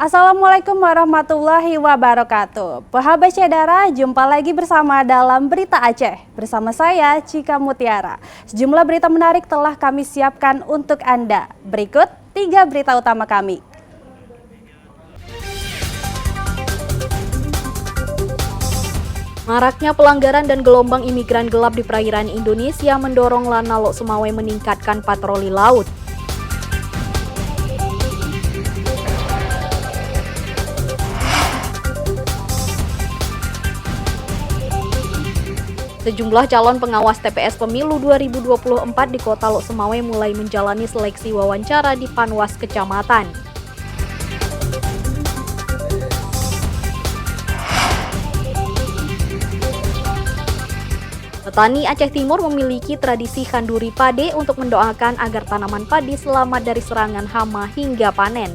Assalamualaikum warahmatullahi wabarakatuh. Sahabat Syedara, jumpa lagi bersama dalam Berita Aceh. Bersama saya, Cika Mutiara. Sejumlah berita menarik telah kami siapkan untuk Anda. Berikut 3 berita utama kami. Maraknya pelanggaran dan gelombang imigran gelap di perairan Indonesia mendorong Lana Lok Sumawwe meningkatkan patroli laut. Sejumlah calon pengawas TPS Pemilu 2024 di Kota Lok Sumawwe mulai menjalani seleksi wawancara di Panwas Kecamatan. Petani Aceh Timur memiliki tradisi khanduri pade untuk mendoakan agar tanaman padi selamat dari serangan hama hingga panen.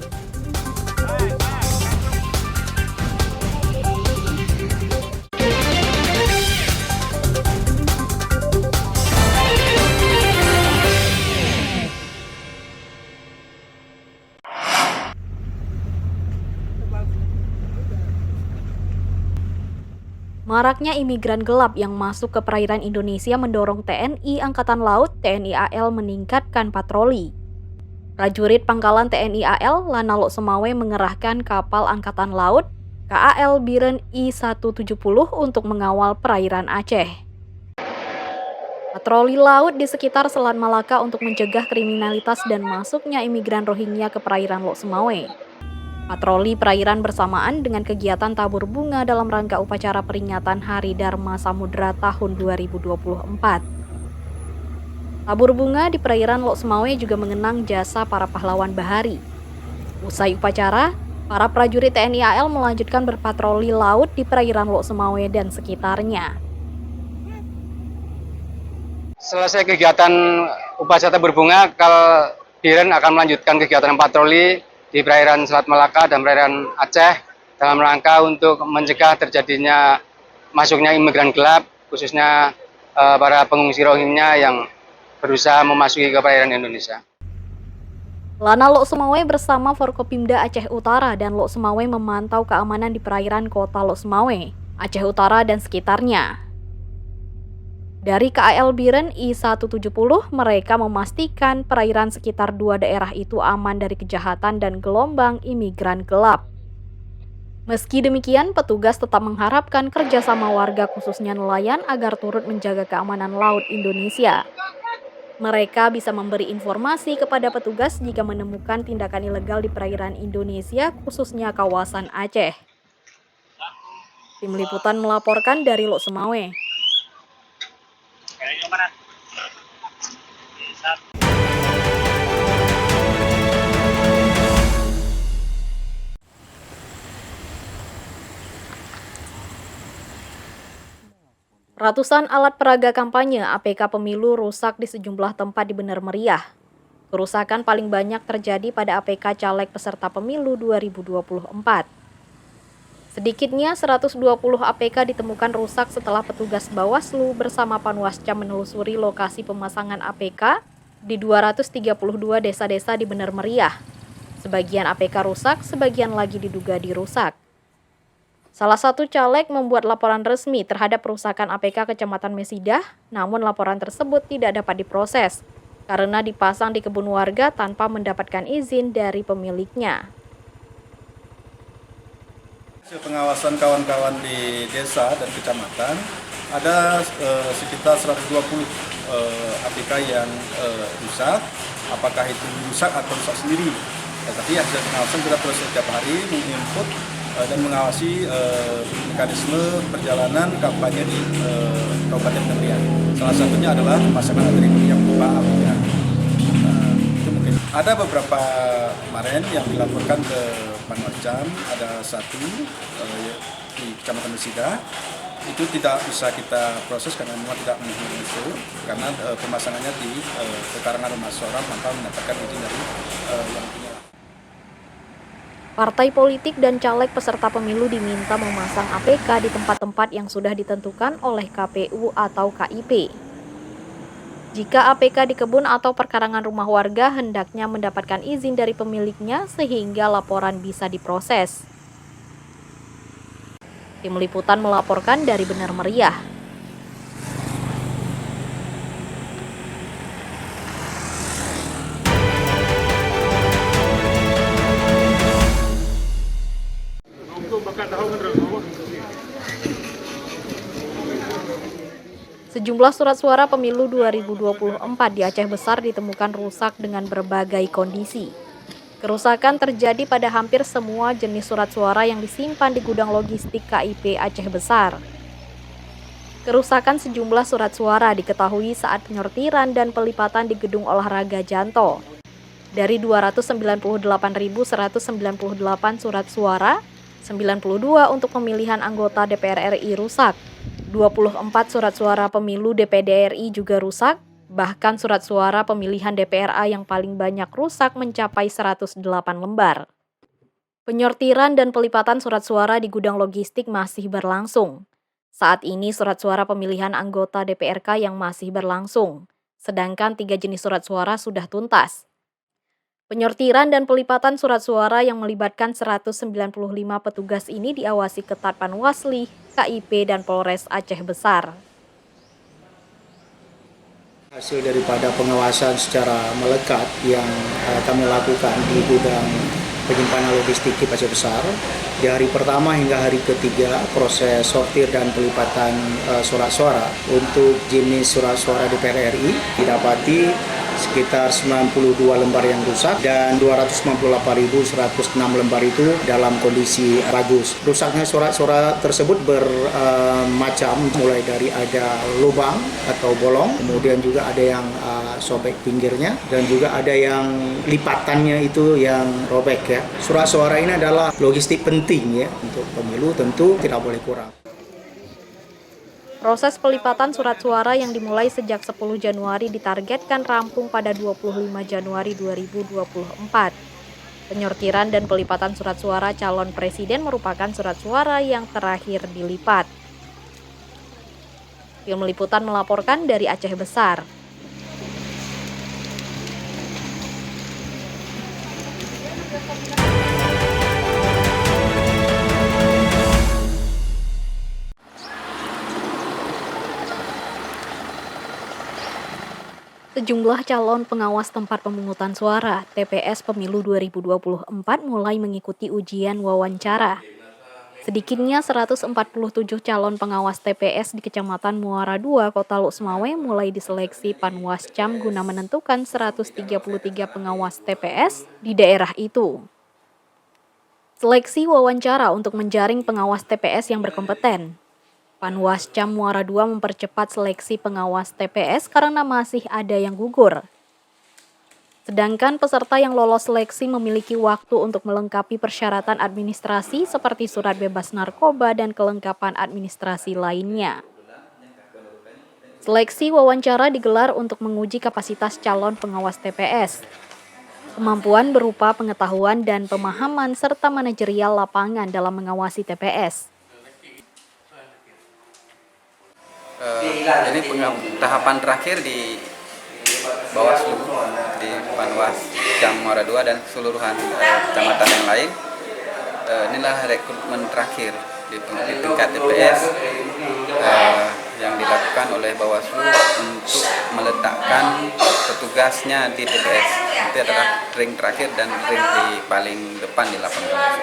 Maraknya imigran gelap yang masuk ke perairan Indonesia mendorong TNI Angkatan Laut TNI AL meningkatkan patroli. Prajurit Pangkalan TNI AL Lana Lok Sumawwe mengerahkan kapal Angkatan Laut KAL Biren I-170 untuk mengawal perairan Aceh. Patroli laut di sekitar Selat Malaka untuk mencegah kriminalitas dan masuknya imigran Rohingya ke perairan Lok Sumawwe. Patroli perairan bersamaan dengan kegiatan tabur bunga dalam rangka upacara peringatan Hari Dharma Samudra tahun 2024. Tabur bunga di perairan Lok Sumawwe juga mengenang jasa para pahlawan bahari. Usai upacara, para prajurit TNI AL melanjutkan berpatroli laut di perairan Lok Sumawwe dan sekitarnya. Selesai kegiatan upacara tabur bunga, KAL Biren akan melanjutkan kegiatan patroli di perairan Selat Malaka dan perairan Aceh dalam rangka untuk mencegah terjadinya masuknya imigran gelap, khususnya para pengungsi Rohingya yang berusaha memasuki ke perairan Indonesia. Lana Lok Sumawwe bersama Forkopimda Aceh Utara dan Lok Sumawwe memantau keamanan di perairan Kota Lok Sumawwe, Aceh Utara dan sekitarnya. Dari KAL Biren I-170, mereka memastikan perairan sekitar 2 daerah itu aman dari kejahatan dan gelombang imigran gelap. Meski demikian, petugas tetap mengharapkan kerjasama warga khususnya nelayan agar turut menjaga keamanan laut Indonesia. Mereka bisa memberi informasi kepada petugas jika menemukan tindakan ilegal di perairan Indonesia, khususnya kawasan Aceh. Tim Liputan melaporkan dari Lok Sumawwe. Ratusan alat peraga kampanye APK pemilu rusak di sejumlah tempat di Bener Meriah. Kerusakan paling banyak terjadi pada APK caleg peserta pemilu 2024. Sedikitnya 120 APK ditemukan rusak setelah petugas Bawaslu bersama Panwascam menelusuri lokasi pemasangan APK di 232 desa-desa di Bener Meriah. Sebagian APK rusak, sebagian lagi diduga dirusak. Salah satu caleg membuat laporan resmi terhadap perusakan APK Kecamatan Mesidah, namun laporan tersebut tidak dapat diproses karena dipasang di kebun warga tanpa mendapatkan izin dari pemiliknya. Pengawasan kawan-kawan di desa dan kecamatan ada sekitar 120 APK yang rusak, apakah itu rusak atau rusak sendiri. Tapi hasil pengawasan kita terus setiap hari menginput dan mengawasi mekanisme perjalanan kampanye di Kabupaten Bener Meriah. Salah satunya adalah pemasangan atribut yang berupa APK. Itu mungkin ada beberapa kemarin yang dilaporkan ke Panwascam, ada satu di Kecamatan Mesidah. Itu tidak bisa kita proses karena memang tidak memenuhi unsur karena pemasangannya di pekarangan rumah seorang tanpa mendapatkan izin dari yang punya. Partai politik dan caleg peserta pemilu diminta memasang APK di tempat-tempat yang sudah ditentukan oleh KPU atau KIP. Jika APK di kebun atau perkarangan rumah warga, hendaknya mendapatkan izin dari pemiliknya sehingga laporan bisa diproses. Tim Liputan melaporkan dari Bener Meriah. Sejumlah surat suara pemilu 2024 di Aceh Besar ditemukan rusak dengan berbagai kondisi. Kerusakan terjadi pada hampir semua jenis surat suara yang disimpan di gudang logistik KIP Aceh Besar. Kerusakan sejumlah surat suara diketahui saat penyortiran dan pelipatan di Gedung Olahraga Janto. Dari 298.198 surat suara, 92 untuk pemilihan anggota DPR RI rusak. 24 surat suara pemilu DPD RI juga rusak, bahkan surat suara pemilihan DPRA yang paling banyak rusak mencapai 108 lembar. Penyortiran dan pelipatan surat suara di gudang logistik masih berlangsung. Saat ini surat suara pemilihan anggota DPRK yang masih berlangsung, sedangkan 3 jenis surat suara sudah tuntas. Penyortiran dan pelipatan surat suara yang melibatkan 195 petugas ini diawasi ketat Panwasli, KIP, dan Polres Aceh Besar. Hasil daripada pengawasan secara melekat yang kami lakukan di gudang penyimpanan logistik KIP Aceh Besar, di hari pertama hingga hari ketiga proses sortir dan pelipatan surat suara untuk jenis surat suara DPR RI didapati sekitar 92 lembar yang rusak dan 298.106 lembar itu dalam kondisi bagus. Rusaknya surat-surat tersebut bermacam, mulai dari ada lubang atau bolong, kemudian juga ada yang sobek pinggirnya, dan juga ada yang lipatannya itu yang robek ya. Surat suara ini adalah logistik penting ya untuk pemilu, tentu tidak boleh kurang. Proses pelipatan surat suara yang dimulai sejak 10 Januari ditargetkan rampung pada 25 Januari 2024. Penyortiran dan pelipatan surat suara calon presiden merupakan surat suara yang terakhir dilipat. Tim Liputan melaporkan dari Aceh Besar. Sejumlah calon pengawas tempat pemungutan suara TPS Pemilu 2024 mulai mengikuti ujian wawancara. Sedikitnya 147 calon pengawas TPS di Kecamatan Muara II, Kota Luk Semawe mulai diseleksi Panwascam guna menentukan 133 pengawas TPS di daerah itu. Seleksi wawancara untuk menjaring pengawas TPS yang berkompeten. Panwascam Muara II mempercepat seleksi pengawas TPS karena masih ada yang gugur. Sedangkan peserta yang lolos seleksi memiliki waktu untuk melengkapi persyaratan administrasi seperti surat bebas narkoba dan kelengkapan administrasi lainnya. Seleksi wawancara digelar untuk menguji kapasitas calon pengawas TPS. Kemampuan berupa pengetahuan dan pemahaman serta manajerial lapangan dalam mengawasi TPS. Ini tahapan terakhir di Bawaslu, di Panwascam Muara II dan keseluruhan kecamatan yang lain. Inilah rekrutmen terakhir di tingkat TPS yang dilakukan oleh Bawaslu untuk meletakkan petugasnya di TPS. Itu adalah ring terakhir dan ring di paling depan di lapangan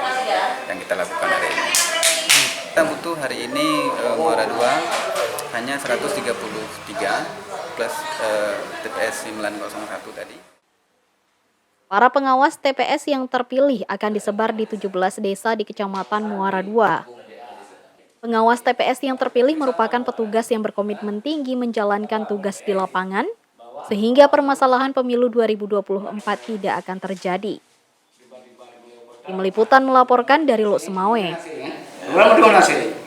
yang kita lakukan hari ini. Kita butuh hari ini Muara II hanya 133 plus TPS 901 tadi. Para pengawas TPS yang terpilih akan disebar di 17 desa di Kecamatan Muara II. Pengawas TPS yang terpilih merupakan petugas yang berkomitmen tinggi menjalankan tugas di lapangan, sehingga permasalahan pemilu 2024 tidak akan terjadi. Tim Liputan melaporkan dari Luk Semawe. Berapa dengan hasil?